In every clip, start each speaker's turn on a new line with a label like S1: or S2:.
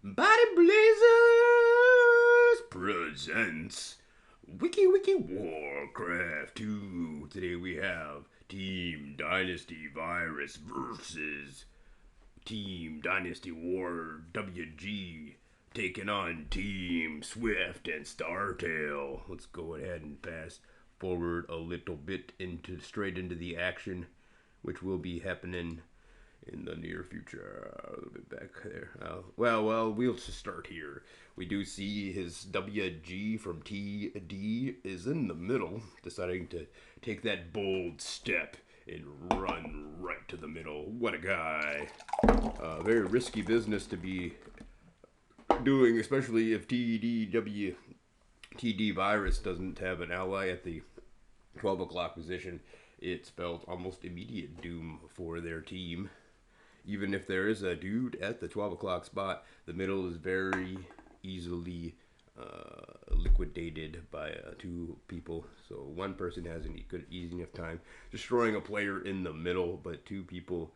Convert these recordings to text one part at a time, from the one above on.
S1: Body Blazers presents Wiki Warcraft 2. Today we have Team Dynasty Virus versus Team Dynasty War WG taking on Team Swift and Startail. Let's go ahead and fast forward a little bit straight into the action, which will be happening in the near future. A little bit back there. We'll just start here. We do see his WG from TD is in the middle, deciding to take that bold step and run right to the middle. What a guy. Very risky business to be doing, especially if TD virus doesn't have an ally at the 12 o'clock position. It spells almost immediate doom for their team. Even if there is a dude at the 12 o'clock spot, the middle is very easily liquidated by two people. So one person has an easy enough time destroying a player in the middle, but two people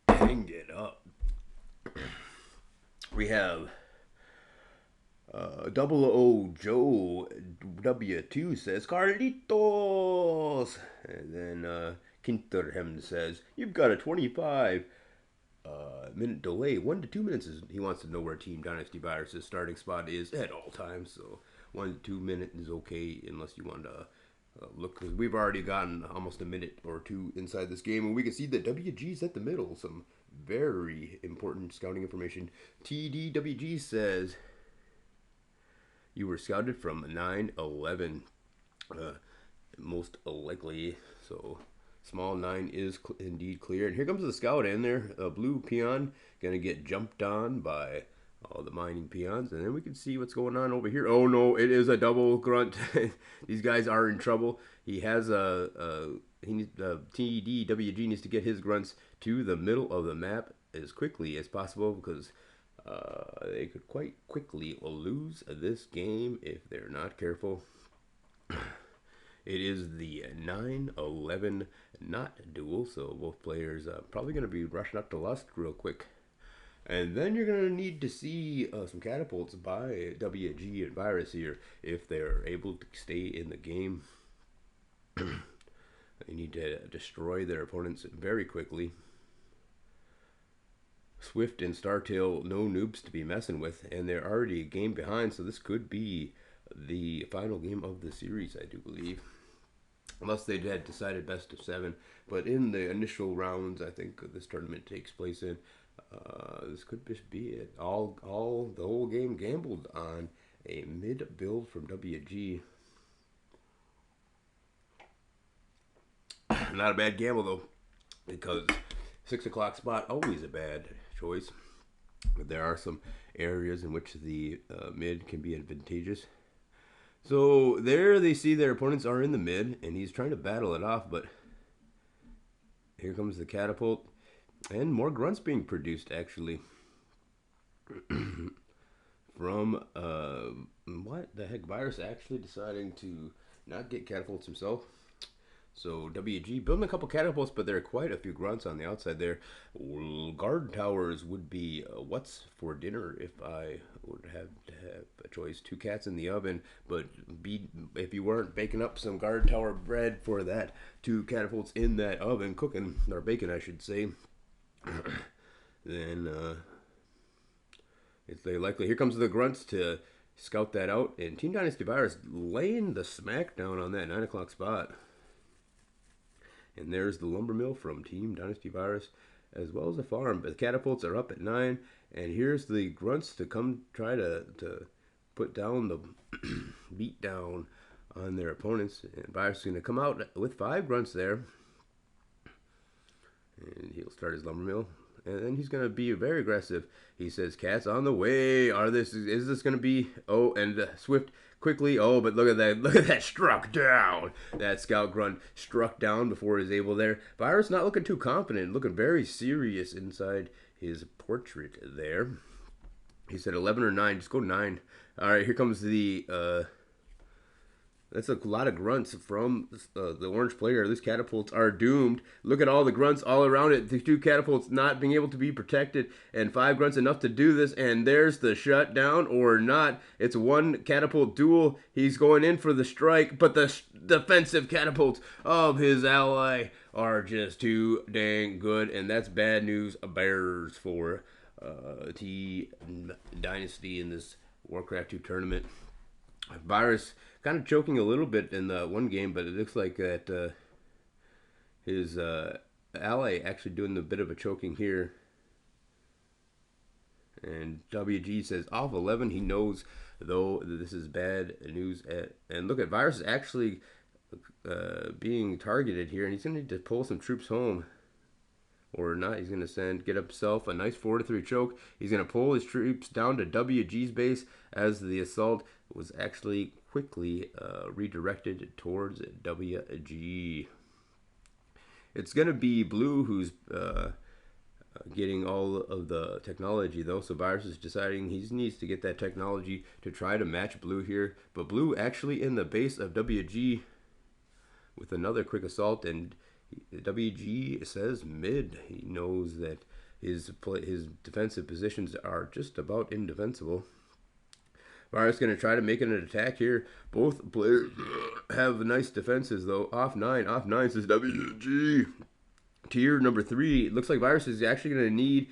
S1: hang it up. We have Double O Joe W2 says Carlitos, and then Kinterhem says you've got a 25 minute delay. 1 to 2 minutes is he wants to know where Team Dynasty Virus's starting spot is at all times. So 1 to 2 minutes is okay unless you want to look, because we've already gotten almost a minute or two inside this game, and we can see that WG's at the middle. Some very important scouting information. TDWG says you were scouted from 9-11, most likely. So small 9 is indeed clear. And here comes the scout in there. A blue peon going to get jumped on by all the mining peons. And then we can see what's going on over here. Oh no, it is a double grunt. These guys are in trouble. He has TDWG needs to get his grunts to the middle of the map as quickly as possible, because they could quite quickly lose this game if they're not careful. It is the 9-11 not duel, so both players probably going to be rushing up to Lust real quick. And then you're going to need to see some catapults by WG and Virus here if they're able to stay in the game. They need to destroy their opponents very quickly. Swift and Startail, no noobs to be messing with, and they're already a game behind, so this could be the final game of the series, I do believe. Unless they had decided best of 7. But in the initial rounds, I think this tournament takes place in, this could just be it. The whole game gambled on a mid build from WG. Not a bad gamble though, because 6 o'clock spot, always a bad choice. But there are some areas in which the mid can be advantageous. So there they see their opponents are in the mid, and he's trying to battle it off, but here comes the catapult, and more grunts being produced, actually. From, what the heck, Virus actually deciding to not get catapults himself. So WG building a couple catapults, but there are quite a few grunts on the outside there. Guard towers would be what's for dinner if I would have to have a choice. 2 cats in the oven, but if you weren't baking up some guard tower bread for that, 2 catapults in that oven cooking, or baking I should say, then it's very likely. Here comes the grunts to scout that out, and Team Dynasty Virus laying the smackdown on that 9 o'clock spot. And there's the lumber mill from Team Dynasty Virus, as well as the farm. But the catapults are up at 9, and here's the grunts to come try to put down the beat down on their opponents. And Virus is going to come out with 5 grunts there, and he'll start his lumber mill. And then he's going to be very aggressive. He says, "Cats on the way. Is this going to be?" Oh, and Swift quickly. Oh, but look at that! Look at that! Struck down. That scout grunt struck down before he was able there. Virus not looking too confident, looking very serious inside his portrait there. He said 11 or 9. Just go 9. All right, here comes the That's a lot of grunts from the orange player. These catapults are doomed. Look at all the grunts all around it. The two catapults not being able to be protected, and 5 grunts enough to do this. And there's the shutdown or not. It's one catapult duel. He's going in for the strike, but the defensive catapults of his ally are just too dang good, and that's bad news bears for T Dynasty in this Warcraft 2 tournament. Virus kind of choking a little bit in the one game, but it looks like that his ally actually doing a bit of a choking here. And WG says off 11. He knows though that this is bad news. And look at Virus is actually being targeted here, and he's going to need to pull some troops home. Or not, he's going to get himself a nice 4-3 choke. He's going to pull his troops down to WG's base as the assault was actually quickly redirected towards WG. It's going to be Blue who's getting all of the technology, though. So Virus is deciding he needs to get that technology to try to match Blue here. But Blue actually in the base of WG with another quick assault, and WG says mid. He knows that his defensive positions are just about indefensible. Virus going to try to make an attack here. Both players have nice defenses, though. Off 9 says WG. Tier number 3. It looks like Virus is actually going to need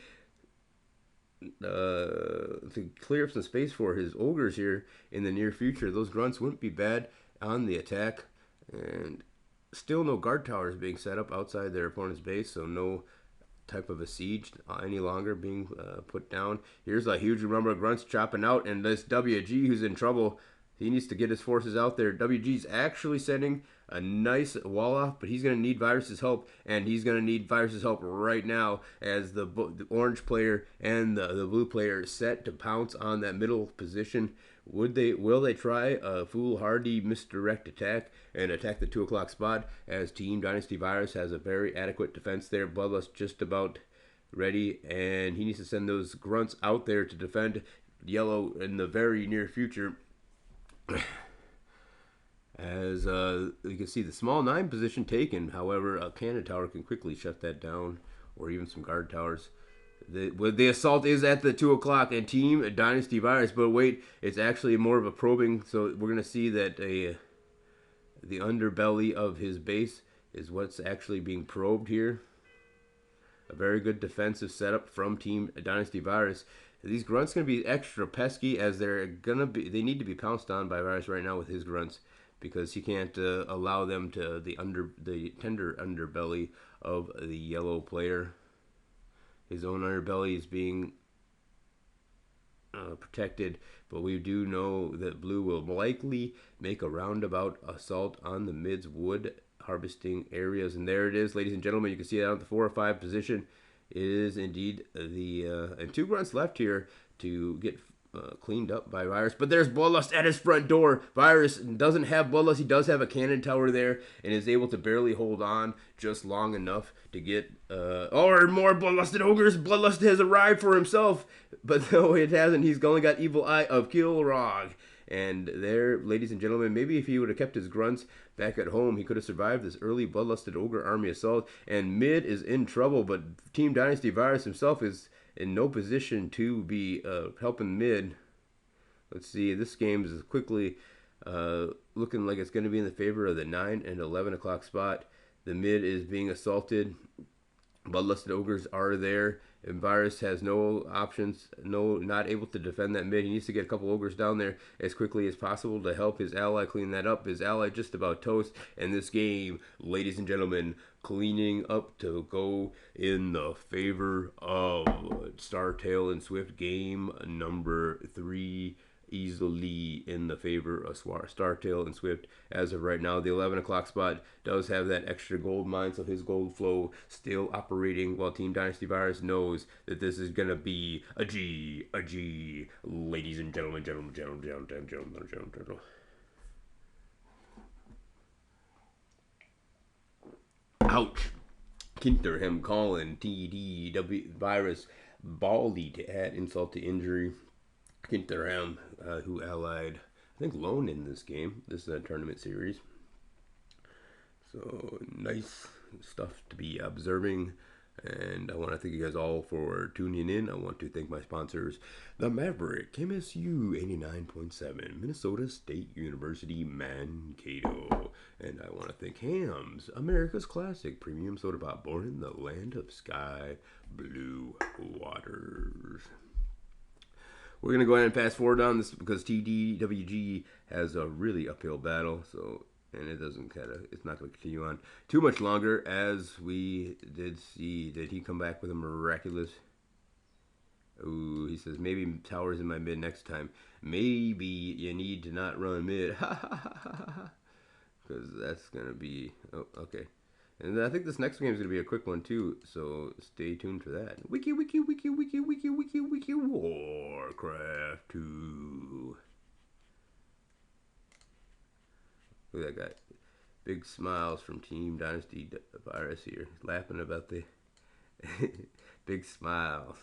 S1: to clear up some space for his ogres here in the near future. Those grunts wouldn't be bad on the attack. And still no guard towers being set up outside their opponent's base, so no type of a siege any longer being put down. Here's a huge number of grunts chopping out, and this WG who's in trouble. He needs to get his forces out there. WG's actually sending a nice wall off, but he's going to need Virus's help, and he's going to need Virus's help right now as the orange player and the blue player set to pounce on that middle position. Will they try a foolhardy misdirect attack and attack the 2 o'clock spot, as Team Dynasty Virus has a very adequate defense there. Bloodlust just about ready, and he needs to send those grunts out there to defend yellow in the very near future. As you can see the small 9 position taken. However, a cannon tower can quickly shut that down, or even some guard towers. The assault is at the 2 o'clock and Team Dynasty Virus, but wait, it's actually more of a probing. So we're going to see that the underbelly of his base is what's actually being probed here. A very good defensive setup from Team Dynasty Virus. These grunts going to be extra pesky, as they need to be pounced on by Virus right now with his grunts, because he can't allow them to the tender underbelly of the yellow player. His own underbelly is being protected, but we do know that Blue will likely make a roundabout assault on the mid's wood harvesting areas. And there it is, ladies and gentlemen. You can see that on the 4 or 5 position. It is indeed the and 2 grunts left here to get cleaned up by Virus. But there's Bloodlust at his front door. Virus doesn't have Bloodlust. He does have a cannon tower there and is able to barely hold on just long enough to get or more Bloodlusted Ogres. Bloodlust has arrived for himself, but no, it hasn't. He's only got Evil Eye of Kilrog. And there, ladies and gentlemen, maybe if he would have kept his grunts back at home, he could have survived this early Bloodlusted Ogre army assault. And mid is in trouble, but Team Dynasty Virus himself is in no position to be helping mid. Let's see, this game is quickly looking like it's going to be in the favor of the 9 and 11 o'clock spot. The mid is being assaulted. Bloodlusted Ogres are there, and Virus has no options, not able to defend that mid. He needs to get a couple Ogres down there as quickly as possible to help his ally clean that up. His ally just about toast, and this game, ladies and gentlemen, cleaning up to go in the favor of Startail and Swift. Game number 3 easily in the favor of Startail and Swift as of right now. The 11 o'clock spot does have that extra gold mine, so his gold flow still operating, while Team Dynasty Virus knows that this is going to be a G, ladies and gentlemen, gentlemen. Ouch. Kinterham calling TDW Virus Baldy to add insult to injury. Kinterham, who allied think, lone in this game. This is a tournament series. So nice stuff to be observing. And I want to thank you guys all for tuning in. I want to thank my sponsors, The Maverick, MSU 89.7, Minnesota State University, Mankato. And I want to thank Hams, America's Classic Premium Soda Pop, born in the land of sky blue waters. We're going to go ahead and fast forward on this because TDWG has a really uphill battle. So, and it doesn't it's not going to continue on too much longer, as we did see. Did he come back with a miraculous? Ooh, he says, maybe towers in my mid next time. Maybe you need to not run mid. Ha ha ha ha ha. Because that's going to be, oh, okay. And I think this next game is going to be a quick one too, so stay tuned for that. Wiki, Warcraft 2. Look at that guy. Big smiles from Team Dynasty Virus here. Laughing about the big smiles.